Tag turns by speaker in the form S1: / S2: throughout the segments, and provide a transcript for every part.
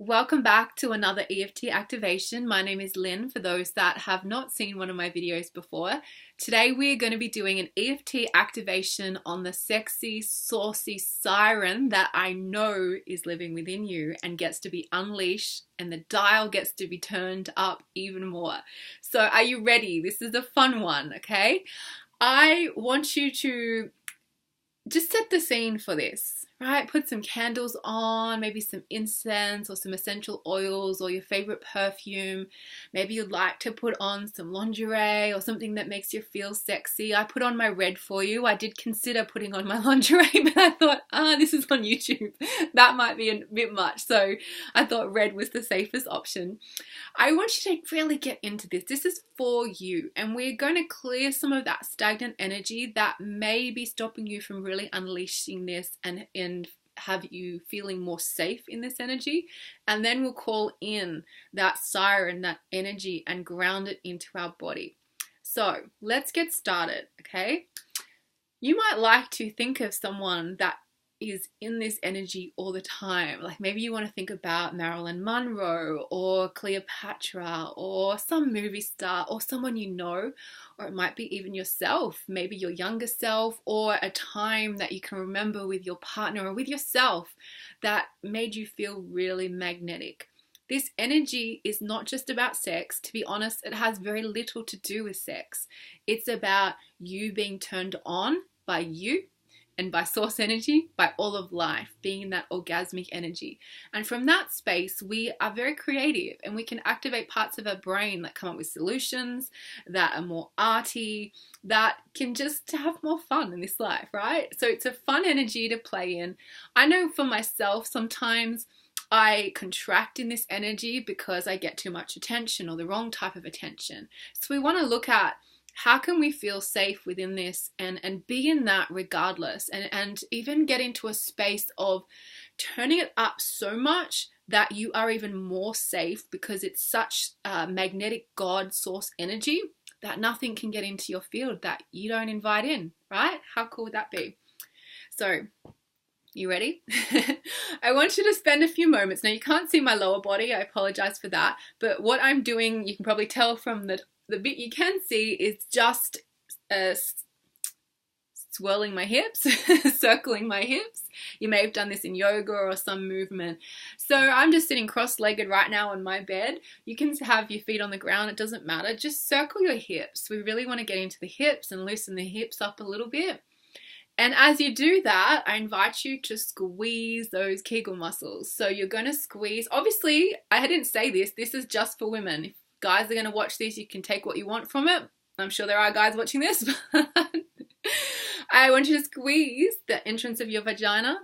S1: Welcome back to another EFT activation. My name is Lynn, for those that have not seen one of my videos before. Today we're going to be doing an EFT activation on the sexy, saucy siren that I know is living within you and gets to be unleashed, and the dial gets to be turned up even more. So are you ready? This is a fun one, okay? I want you to just set the scene for this, right? Put some candles on, maybe some incense or some essential oils or your favorite perfume. Maybe you'd like to put on some lingerie or something that makes you feel sexy. I put on my red for you. I did consider putting on my lingerie, but I thought, this is on YouTube. That might be a bit much. So I thought red was the safest option. I want you to really get into this. This is for you, and we're going to clear some of that stagnant energy that may be stopping you from really unleashing this and have you feeling more safe in this energy. And then we'll call in that siren, that energy, and ground it into our body. So let's get started, okay? You might like to think of someone that is in this energy all the time. Like maybe you want to think about Marilyn Monroe or Cleopatra or some movie star or someone you know, or it might be even yourself, maybe your younger self, or a time that you can remember with your partner or with yourself that made you feel really magnetic. This energy is not just about sex. To be honest, it has very little to do with sex. It's about you being turned on by you and by source energy, by all of life, being in that orgasmic energy. And from that space, we are very creative and we can activate parts of our brain that come up with solutions, that are more arty, that can just have more fun in this life, right? So it's a fun energy to play in. I know for myself, sometimes I contract in this energy because I get too much attention or the wrong type of attention. So we want to look at how can we feel safe within this and be in that regardless, and even get into a space of turning it up so much that you are even more safe because it's such magnetic God source energy that nothing can get into your field that you don't invite in, right? How cool would that be? So you ready? I want you to spend a few moments. Now you can't see my lower body, I apologize for that, but what I'm doing, you can probably tell from the bit you can see, is just swirling my hips, circling my hips. You may have done this in yoga or some movement. So I'm just sitting cross-legged right now on my bed. You can have your feet on the ground, it doesn't matter. Just circle your hips. We really want to get into the hips and loosen the hips up a little bit. And as you do that, I invite you to squeeze those Kegel muscles. So you're going to squeeze. Obviously, I didn't say this. This is just for women. If guys are going to watch this, you can take what you want from it. I'm sure there are guys watching this. But I want you to squeeze the entrance of your vagina,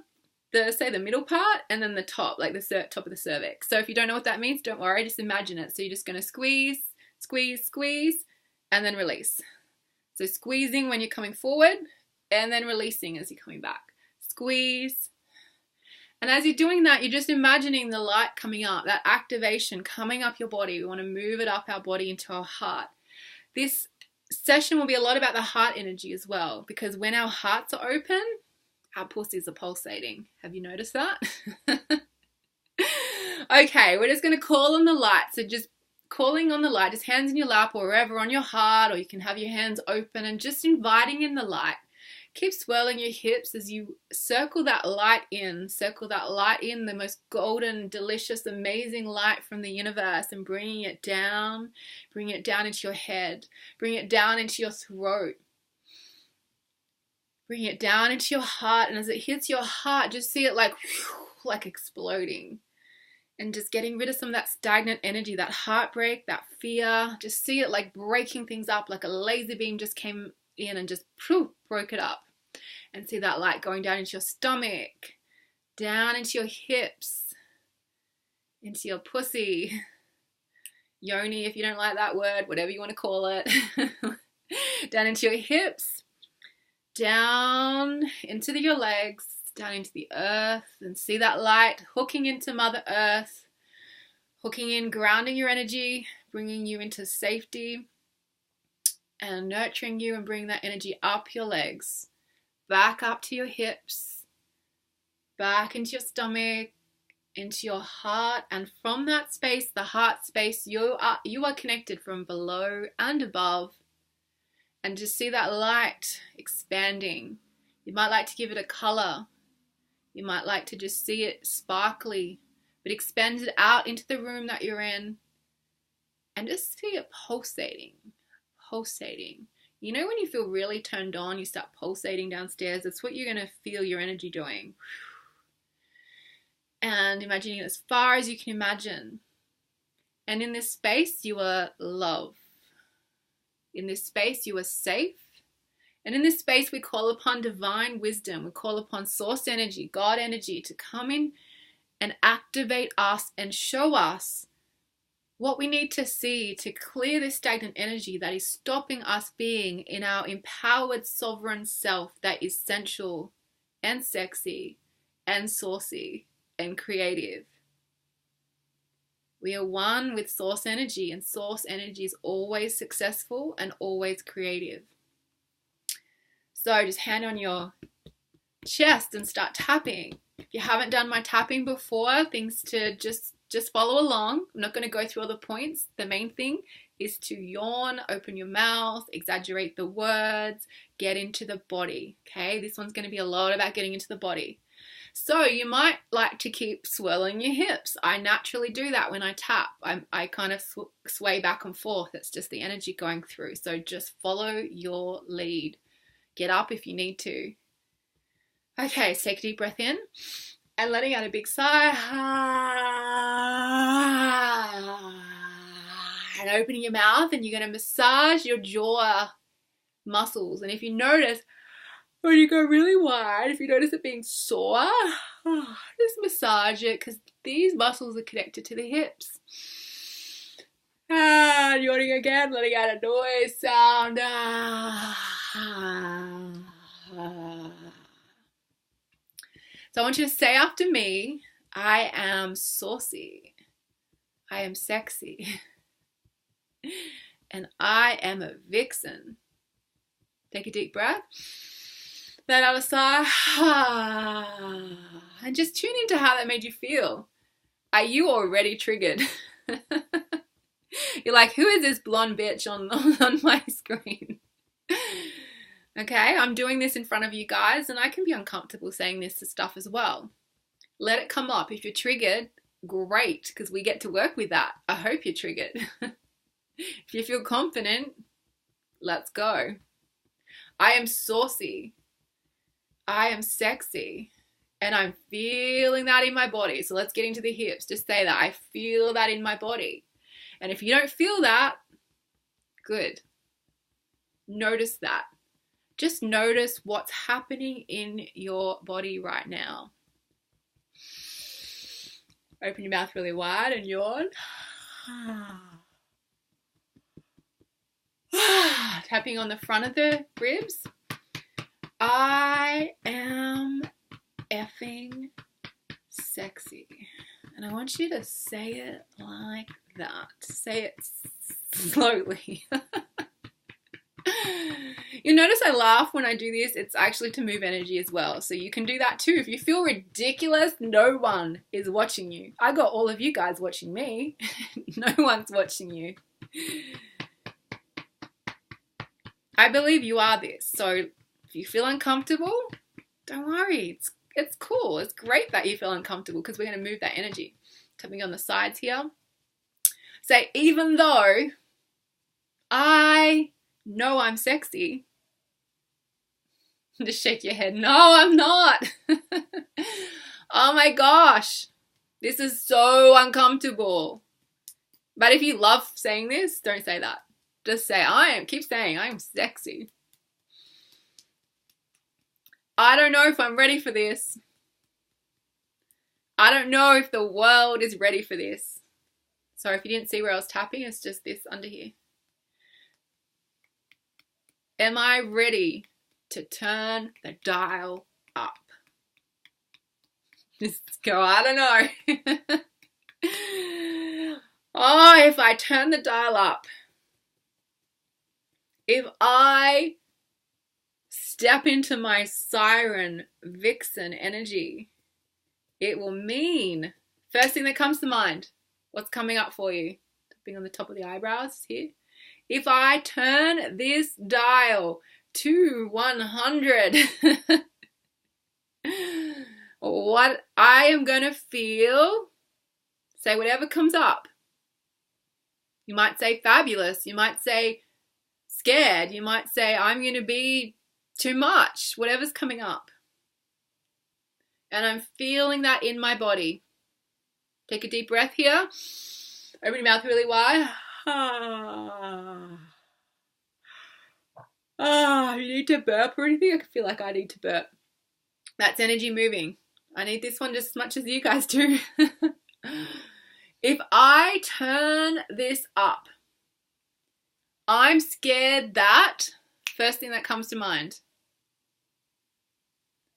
S1: the middle part, and then the top, like the top of the cervix. So if you don't know what that means, don't worry. Just imagine it. So you're just going to squeeze, squeeze, squeeze, and then release. So squeezing when you're coming forward, and then releasing as you're coming back. Squeeze. And as you're doing that, you're just imagining the light coming up, that activation coming up your body. We want to move it up our body into our heart. This session will be a lot about the heart energy as well, because when our hearts are open, our pussies are pulsating. Have you noticed that? Okay, we're just going to call on the light. So just calling on the light, just hands in your lap or wherever on your heart, or you can have your hands open and just inviting in the light. Keep swirling your hips as you circle that light in, the most golden, delicious, amazing light from the universe, and bringing it down into your head, bring it down into your throat, bring it down into your heart, and as it hits your heart, just see it like exploding, and just getting rid of some of that stagnant energy, that heartbreak, that fear. Just see it like breaking things up, like a laser beam just came in and just broke it up. And see that light going down into your stomach, down into your hips, into your pussy, yoni if you don't like that word, whatever you want to call it, down into your hips, down into your legs, down into the earth, and see that light hooking into Mother Earth, hooking in, grounding your energy, bringing you into safety, and nurturing you and bringing that energy up your legs, back up to your hips, back into your stomach, into your heart, and from that space, the heart space, you are connected from below and above, and just see that light expanding. You might like to give it a color. You might like to just see it sparkly, but expand it out into the room that you're in and just see it pulsating, pulsating. You know when you feel really turned on, you start pulsating downstairs? That's what you're going to feel your energy doing. And imagining it as far as you can imagine. And in this space, you are love. In this space, you are safe. And in this space, we call upon divine wisdom. We call upon source energy, God energy, to come in and activate us and show us what we need to see to clear this stagnant energy that is stopping us being in our empowered sovereign self that is sensual and sexy and saucy and creative. We are one with source energy, and source energy is always successful and always creative. So just hand on your chest and start tapping. If you haven't done my tapping before, things to just follow along. I'm not going to go through all the points. The main thing is to yawn, open your mouth, exaggerate the words, get into the body. Okay, this one's going to be a lot about getting into the body. So you might like to keep swirling your hips. I naturally do that when I tap. I kind of sway back and forth. It's just the energy going through. So just follow your lead. Get up if you need to. Okay, so take a deep breath in and letting out a big sigh. And opening your mouth, and you're going to massage your jaw muscles. And if you notice, when you go really wide, if you notice it being sore, just massage it, because these muscles are connected to the hips. Yawning again, letting out a noise sound. So I want you to say after me, I am saucy, I am sexy, and I am a vixen. Take a deep breath. Let out a sigh. And just tune into how that made you feel. Are you already triggered? You're like, who is this blonde bitch on my screen? Okay, I'm doing this in front of you guys, and I can be uncomfortable saying this stuff as well. Let it come up. If you're triggered, great, because we get to work with that. I hope you're triggered. If you feel confident, let's go. I am saucy. I am sexy. And I'm feeling that in my body. So let's get into the hips. Just say that. I feel that in my body. And if you don't feel that, good. Notice that. Just notice what's happening in your body right now. Open your mouth really wide and yawn. Tapping on the front of the ribs. I am effing sexy. And I want you to say it like that. Say it slowly. You notice I laugh when I do this. It's actually to move energy as well. So you can do that too. If you feel ridiculous, no one is watching you. I got all of you guys watching me. No one's watching you. I believe you are this. So if you feel uncomfortable, don't worry. It's cool. It's great that you feel uncomfortable, because we're going to move that energy. Tapping on the sides here. Say, even though I know I'm sexy. Just shake your head. No, I'm not. Oh my gosh. This is so uncomfortable. But if you love saying this, don't say that. Just say, keep saying, I am sexy. I don't know if I'm ready for this. I don't know if the world is ready for this. Sorry if you didn't see where I was tapping, it's just this under here. Am I ready to turn the dial up? Just go, I don't know. Oh, if I turn the dial up, if I step into my siren vixen energy, it will mean First thing that comes to mind, what's coming up for you? Tapping on the top of the eyebrows here. If I turn this dial to 100, what I am going to feel, say whatever comes up. You might say fabulous. You might say scared. You might say I'm going to be too much, whatever's coming up. And I'm feeling that in my body. Take a deep breath here. Open your mouth really wide. You need to burp or anything? I feel like I need to burp. That's energy moving. I need this one just as much as you guys do. If I turn this up, I'm scared that, first thing that comes to mind.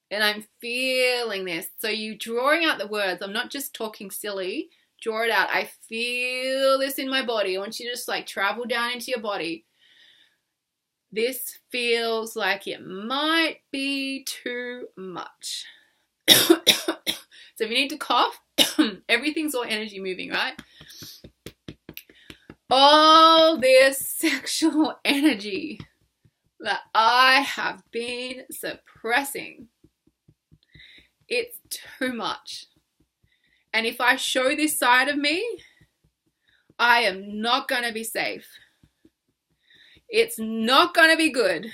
S1: And I'm feeling this. So you drawing out the words. I'm not just talking silly. Draw it out. I feel this in my body. I want you to just like travel down into your body. This feels like it might be too much. So if you need to cough, everything's all energy moving, right? All this sexual energy that I have been suppressing, it's too much. And if I show this side of me, I am not going to be safe. It's not going to be good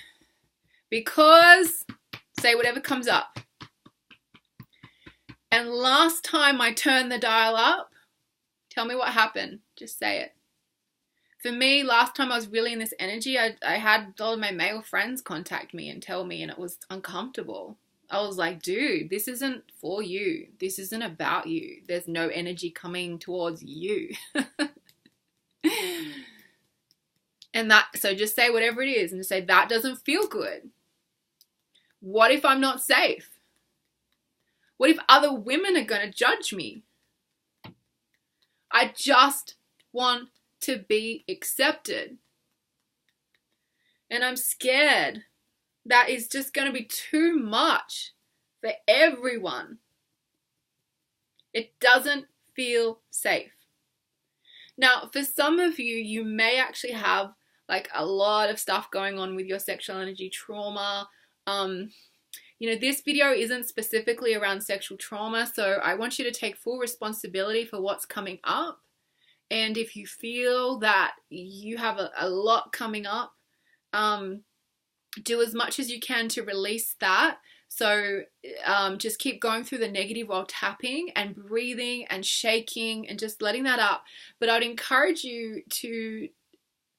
S1: because, say whatever comes up. And last time I turned the dial up, tell me what happened. Just say it. For me, last time I was really in this energy, I had all of my male friends contact me and tell me, and it was uncomfortable. I was like, dude, this isn't for you. This isn't about you. There's no energy coming towards you. And so just say whatever it is and just say, that doesn't feel good. What if I'm not safe? What if other women are going to judge me? I just want to be accepted. And I'm scared that is just going to be too much for everyone. It doesn't feel safe. Now, for some of you, you may actually have like a lot of stuff going on with your sexual energy trauma. This video isn't specifically around sexual trauma, so I want you to take full responsibility for what's coming up. And if you feel that you have a lot coming up, do as much as you can to release that. So just keep going through the negative while tapping and breathing and shaking and just letting that up. But I'd encourage you to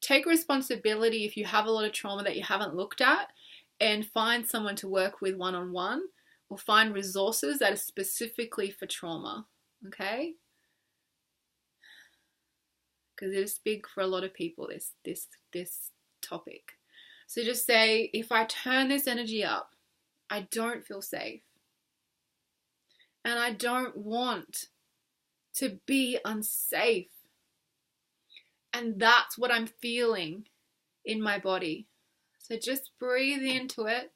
S1: take responsibility if you have a lot of trauma that you haven't looked at, and find someone to work with one-on-one, or find resources that are specifically for trauma, okay? Because it is big for a lot of people, this topic. So just say, if I turn this energy up, I don't feel safe. And I don't want to be unsafe. And that's what I'm feeling in my body. So just breathe into it.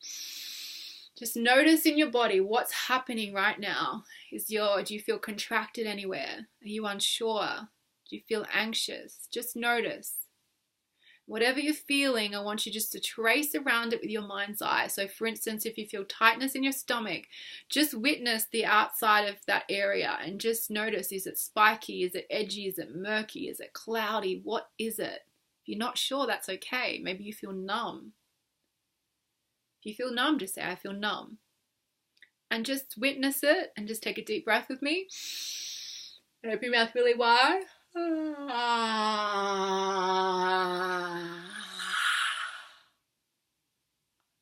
S1: Just notice in your body what's happening right now. Do you feel contracted anywhere? Are you unsure? Do you feel anxious? Just notice. Whatever you're feeling, I want you just to trace around it with your mind's eye. So for instance, if you feel tightness in your stomach, just witness the outside of that area and just notice, is it spiky? Is it edgy? Is it murky? Is it cloudy? What is it? If you're not sure, that's okay. Maybe you feel numb. If you feel numb, just say, I feel numb. And just witness it and just take a deep breath with me. And open your mouth really wide.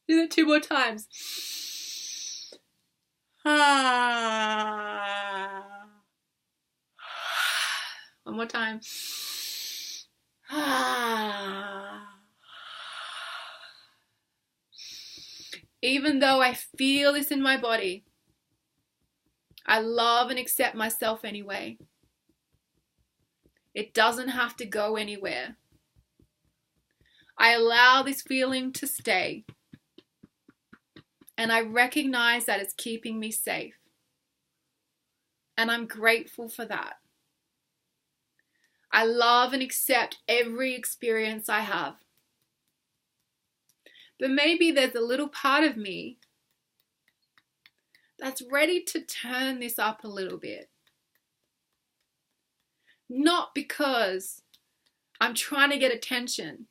S1: Do that 2 more times. One more time. Even though I feel this in my body, I love and accept myself anyway. It doesn't have to go anywhere. I allow this feeling to stay. And I recognize that it's keeping me safe. And I'm grateful for that. I love and accept every experience I have. But maybe there's a little part of me that's ready to turn this up a little bit. Not because I'm trying to get attention.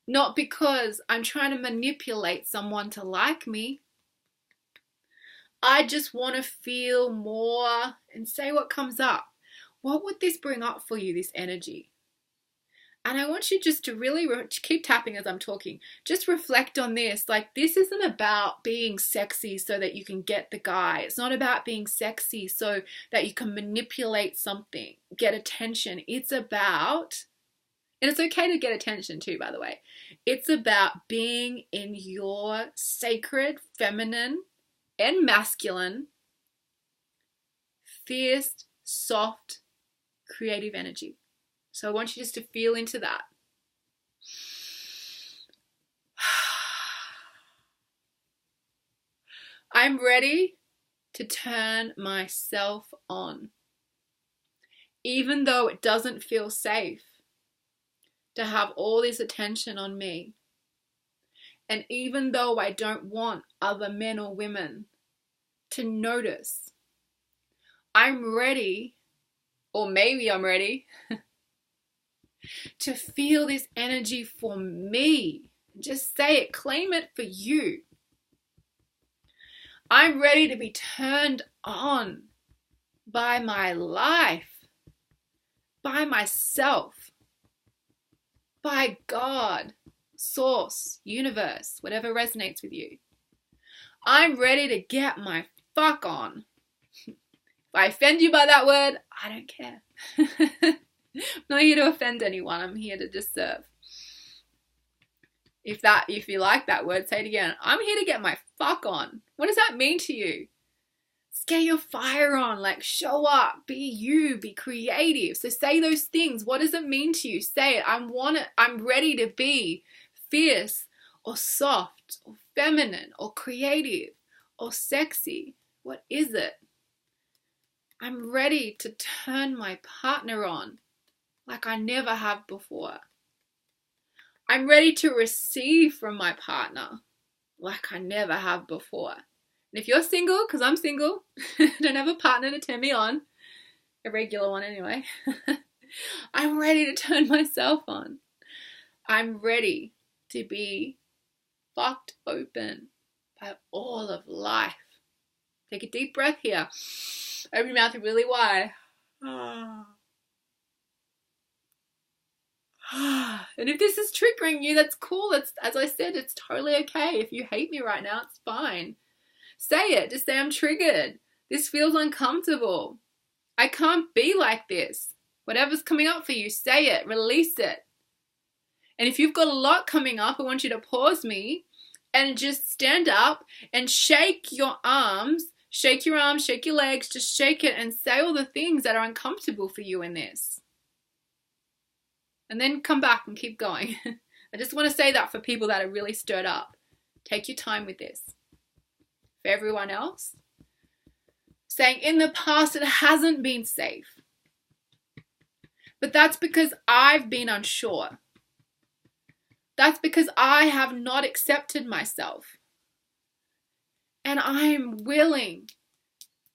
S1: Not because I'm trying to manipulate someone to like me. I just want to feel more and say what comes up. What would this bring up for you, this energy? And I want you just to really keep tapping as I'm talking. Just reflect on this. Like, this isn't about being sexy so that you can get the guy. It's not about being sexy so that you can manipulate something, get attention. It's about, and it's okay to get attention too, by the way. It's about being in your sacred, feminine, and masculine, fierce, soft, creative energy. So I want you just to feel into that. I'm ready to turn myself on. Even though it doesn't feel safe to have all this attention on me. And even though I don't want other men or women to notice, I'm ready, or maybe I'm ready, to feel this energy for me. Just say it, claim it for you. I'm ready to be turned on by my life, by myself, by God, source, universe, whatever resonates with you. I'm ready to get my fuck on. If I offend you by that word, I don't care. I'm not here to offend anyone. I'm here to just serve. If you like that word, say it again. I'm here to get my fuck on. What does that mean to you? Just get your fire on. Like, show up. Be you. Be creative. So say those things. What does it mean to you? Say it. I'm ready to be fierce or soft or feminine or creative or sexy. What is it? I'm ready to turn my partner on like I never have before. I'm ready to receive from my partner like I never have before. And if you're single, because I'm single, don't have a partner to turn me on, a regular one anyway, I'm ready to turn myself on. I'm ready to be fucked open by all of life. Take a deep breath here. Open your mouth really wide. And if this is triggering you, that's cool. That's, as I said, it's totally okay. If you hate me right now, it's fine. Say it. Just say, I'm triggered. This feels uncomfortable. I can't be like this. Whatever's coming up for you, say it. Release it. And if you've got a lot coming up, I want you to pause me and just stand up and shake your arms. Shake your arms, shake your legs. Just shake it and say all the things that are uncomfortable for you in this. And then come back and keep going. I just want to say that for people that are really stirred up. Take your time with this. For everyone else, saying in the past it hasn't been safe. But that's because I've been unsure. That's because I have not accepted myself. And I am willing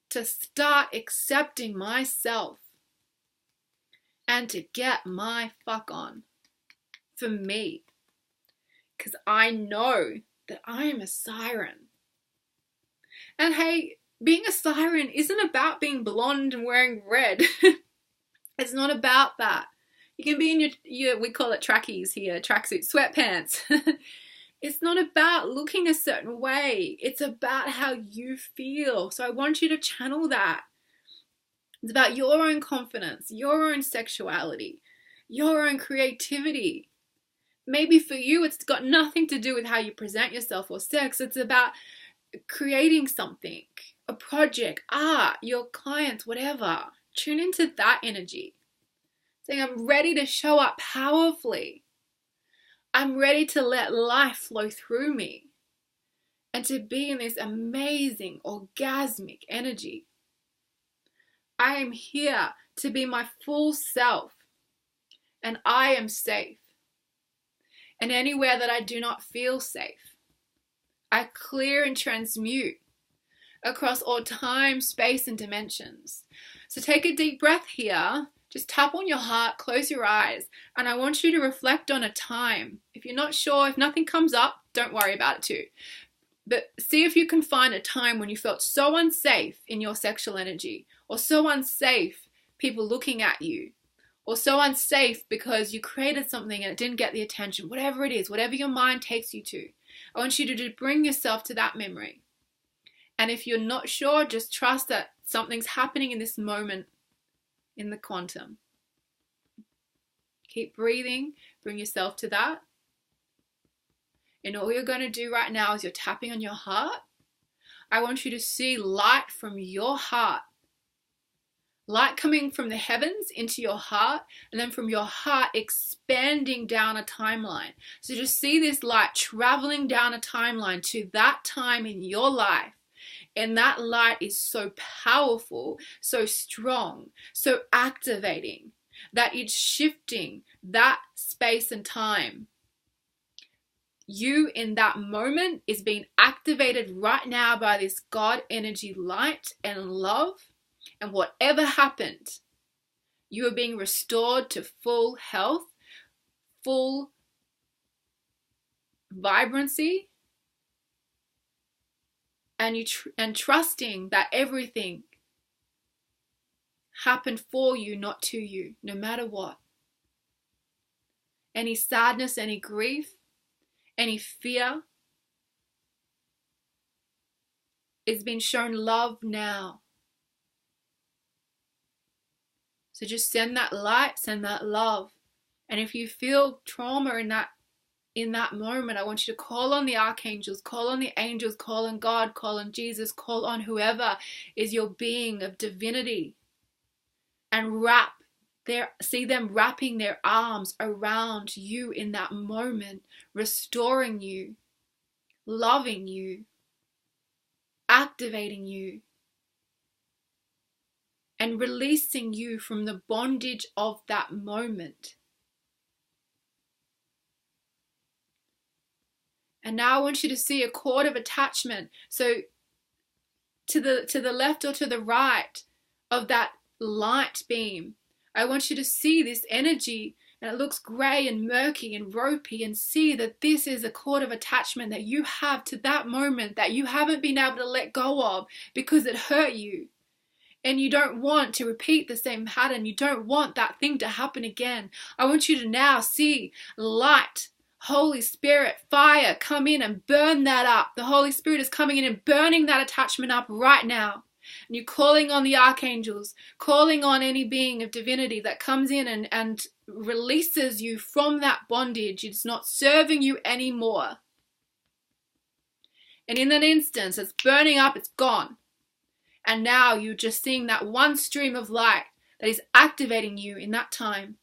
S1: to start accepting myself. And to get my fuck on for me. Because I know that I am a siren. And hey, being a siren isn't about being blonde and wearing red. It's not about that. You can be in your we call it trackies here, tracksuit, sweatpants. It's not about looking a certain way. It's about how you feel. So I want you to channel that. It's about your own confidence, your own sexuality, your own creativity. Maybe for you, it's got nothing to do with how you present yourself or sex. It's about creating something, a project, art, your clients, whatever. Tune into that energy. Saying, I'm ready to show up powerfully. I'm ready to let life flow through me. and to be in this amazing orgasmic energy. I am here to be my full self, and I am safe. And anywhere that I do not feel safe, I clear and transmute across all time, space, and dimensions. So take a deep breath here. Just tap on your heart, close your eyes, and I want you to reflect on a time. If you're not sure, if nothing comes up, don't worry about it too. But see if you can find a time when you felt so unsafe in your sexual energy, or so unsafe people looking at you, or so unsafe because you created something and it didn't get the attention, whatever it is, whatever your mind takes you to. I want you to bring yourself to that memory. And if you're not sure, just trust that something's happening in this moment in the quantum. Keep breathing, bring yourself to that. And all you're going to do right now is you're tapping on your heart. I want you to see light from your heart. Light coming from the heavens into your heart, and then from your heart expanding down a timeline. So just see this light traveling down a timeline to that time in your life. And that light is so powerful, so strong, so activating that it's shifting that space and time. You in that moment is being activated right now by this God energy light and love. And whatever happened, you are being restored to full health, full vibrancy, and trusting that everything happened for you, not to you, no matter what. Any sadness, any grief, any fear is being shown love now. So just send that light, send that love. And if you feel trauma in that moment, I want you to call on the archangels, call on the angels, call on God, call on Jesus, call on whoever is your being of divinity. And see them wrapping their arms around you in that moment, restoring you, loving you, activating you, and releasing you from the bondage of that moment. And now I want you to see a cord of attachment. So to the left or to the right of that light beam, I want you to see this energy, and it looks grey and murky and ropey, and see that this is a cord of attachment that you have to that moment that you haven't been able to let go of because it hurt you. And you don't want to repeat the same pattern. You don't want that thing to happen again. I want you to now see light, Holy Spirit, fire come in and burn that up. The Holy Spirit is coming in and burning that attachment up right now. And you're calling on the archangels, calling on any being of divinity that comes in and releases you from that bondage. It's not serving you anymore. And in that instance, it's burning up, it's gone. And now you're just seeing that one stream of light that is activating you in that time.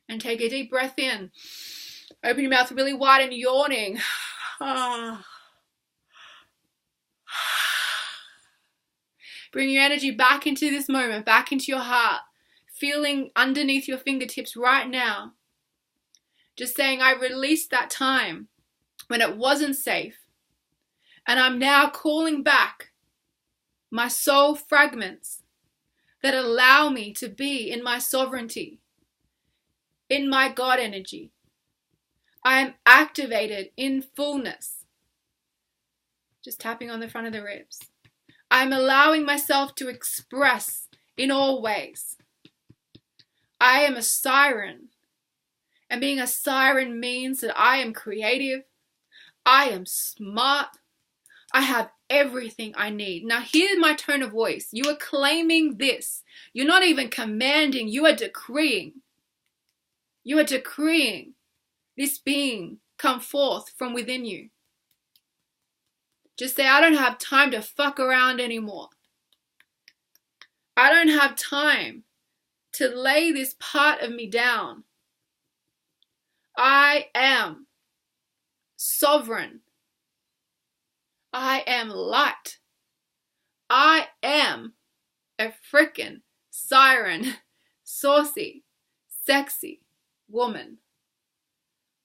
S1: And take a deep breath in. Open your mouth really wide and yawning. Bring your energy back into this moment, back into your heart. Feeling underneath your fingertips right now. Just saying, I released that time when it wasn't safe. And I'm now calling back my soul fragments that allow me to be in my sovereignty, in my God energy. I am activated in fullness. Just tapping on the front of the ribs. I'm allowing myself to express in all ways. I am a siren. And being a siren means that I am creative. I am smart. I have everything I need. Now hear my tone of voice. You are claiming this. You're not even commanding. You are decreeing. You are decreeing this being come forth from within you. Just say, I don't have time to fuck around anymore. I don't have time to lay this part of me down. I am sovereign. I am light. I am a freaking siren, saucy, sexy woman.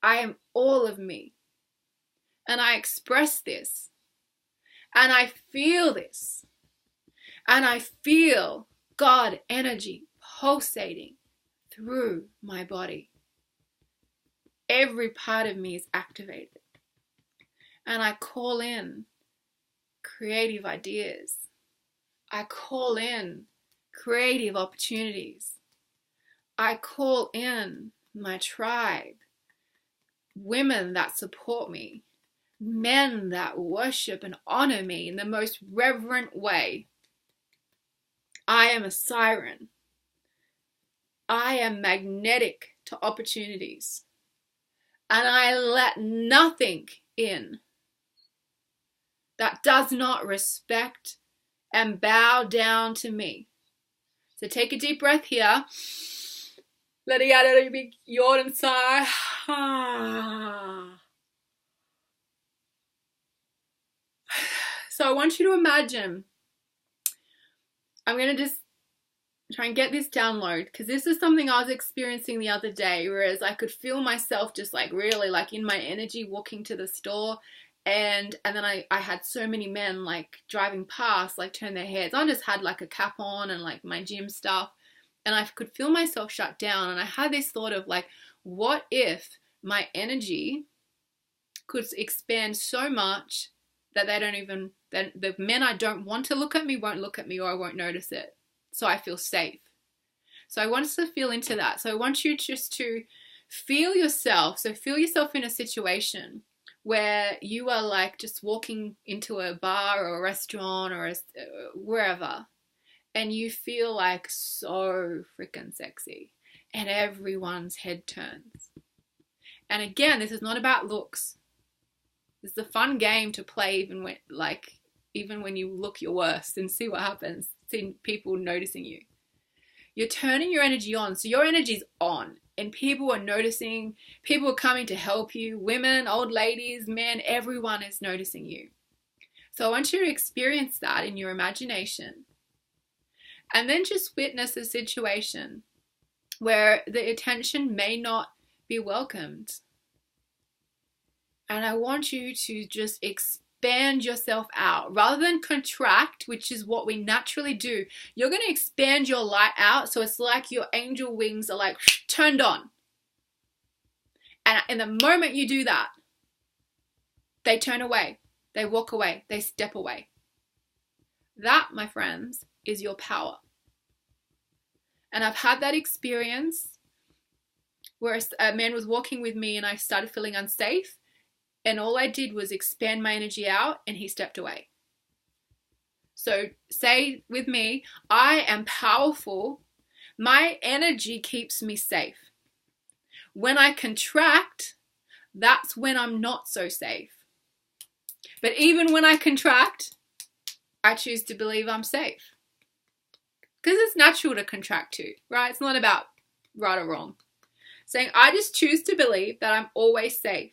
S1: I am all of me. And I express this. And I feel this. And I feel God energy pulsating through my body. Every part of me is activated. And I call in creative ideas. I call in creative opportunities. I call in my tribe, women that support me, men that worship and honor me in the most reverent way. I am a siren. I am magnetic to opportunities. And I let nothing in that does not respect and bow down to me. So take a deep breath here. Let it out a big yawn and sigh. So I want you to imagine, I'm going to just try and get this download, because this is something I was experiencing the other day, whereas I could feel myself just like really like in my energy walking to the store, and then I had so many men like driving past, like turn their heads. I just had like a cap on and like my gym stuff, and I could feel myself shut down, and I had this thought of like, what if my energy could expand so much that the men I don't want to look at me won't look at me, or I won't notice it. So I feel safe. So I want us to feel into that. So I want you just to feel yourself. So feel yourself in a situation where you are like just walking into a bar or a restaurant or wherever, and you feel like so freaking sexy, and everyone's head turns. And again, this is not about looks. This is a fun game to play even when you look your worst, and see what happens. See people noticing you. You're turning your energy on. So your energy's on, and people are noticing. People are coming to help you. Women, old ladies, men, everyone is noticing you. So I want you to experience that in your imagination. And then just witness a situation where the attention may not be welcomed. And I want you to just expand yourself out rather than contract, which is what we naturally do. You're going to expand your light out, so it's like your angel wings are like turned on. And in the moment you do that, they turn away, they walk away, they step away. That, my friends, is your power. And I've had that experience where a man was walking with me and I started feeling unsafe. And all I did was expand my energy out, and he stepped away. So say with me, I am powerful. My energy keeps me safe. When I contract, that's when I'm not so safe. But even when I contract, I choose to believe I'm safe. Because it's natural to contract too, right? It's not about right or wrong. Saying, I just choose to believe that I'm always safe.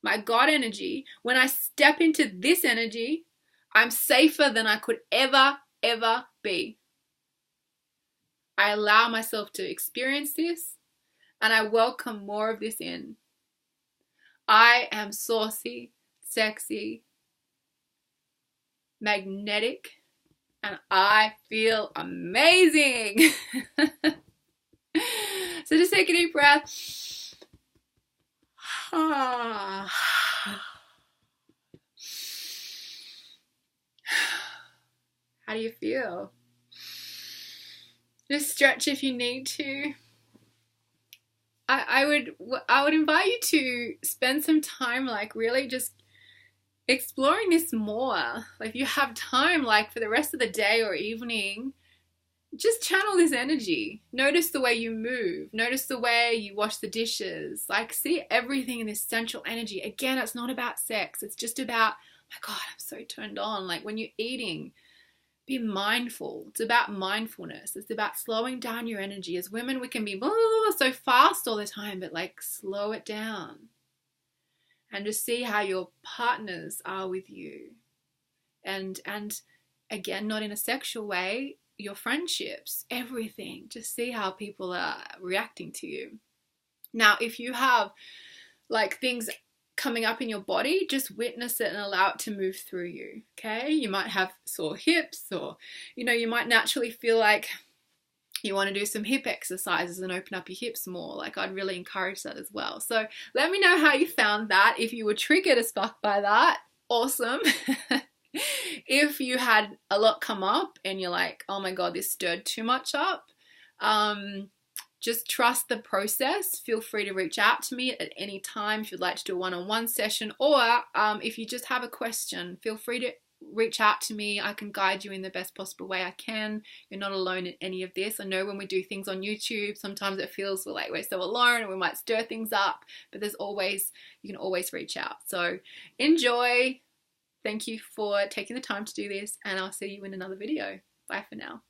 S1: My God energy, when I step into this energy, I'm safer than I could ever be. I allow myself to experience this, and I welcome more of this in. I am saucy, sexy, magnetic, and I feel amazing. So just take a deep breath. How do you feel? Just stretch if you need to. I would invite you to spend some time like really just exploring this more. Like if you have time, like for the rest of the day or evening, just channel this energy. Notice the way you move. Notice the way you wash the dishes. Like see everything in this central energy. Again, it's not about sex. It's just about, oh my God, I'm so turned on. Like when you're eating, be mindful. It's about mindfulness. It's about slowing down your energy. As women, we can be so fast all the time, but like slow it down. And just see how your partners are with you. and again, not in a sexual way, your friendships, everything. Just see how people are reacting to you. Now, if you have like things coming up in your body, just witness it and allow it to move through you. Okay, you might have sore hips, or you might naturally feel like you want to do some hip exercises and open up your hips more. Like, I'd really encourage that as well. So let me know how you found that. If you were triggered as fuck by that, awesome. If you had a lot come up and you're like, oh my God, this stirred too much up, just trust the process. Feel free to reach out to me at any time if you'd like to do a one-on-one session, or if you just have a question, feel free to reach out to me. I can guide you in the best possible way I can. You're not alone in any of this. I know when we do things on YouTube, sometimes it feels like we're so alone and we might stir things up, but you can always reach out. So enjoy. Thank you for taking the time to do this, and I'll see you in another video. Bye for now.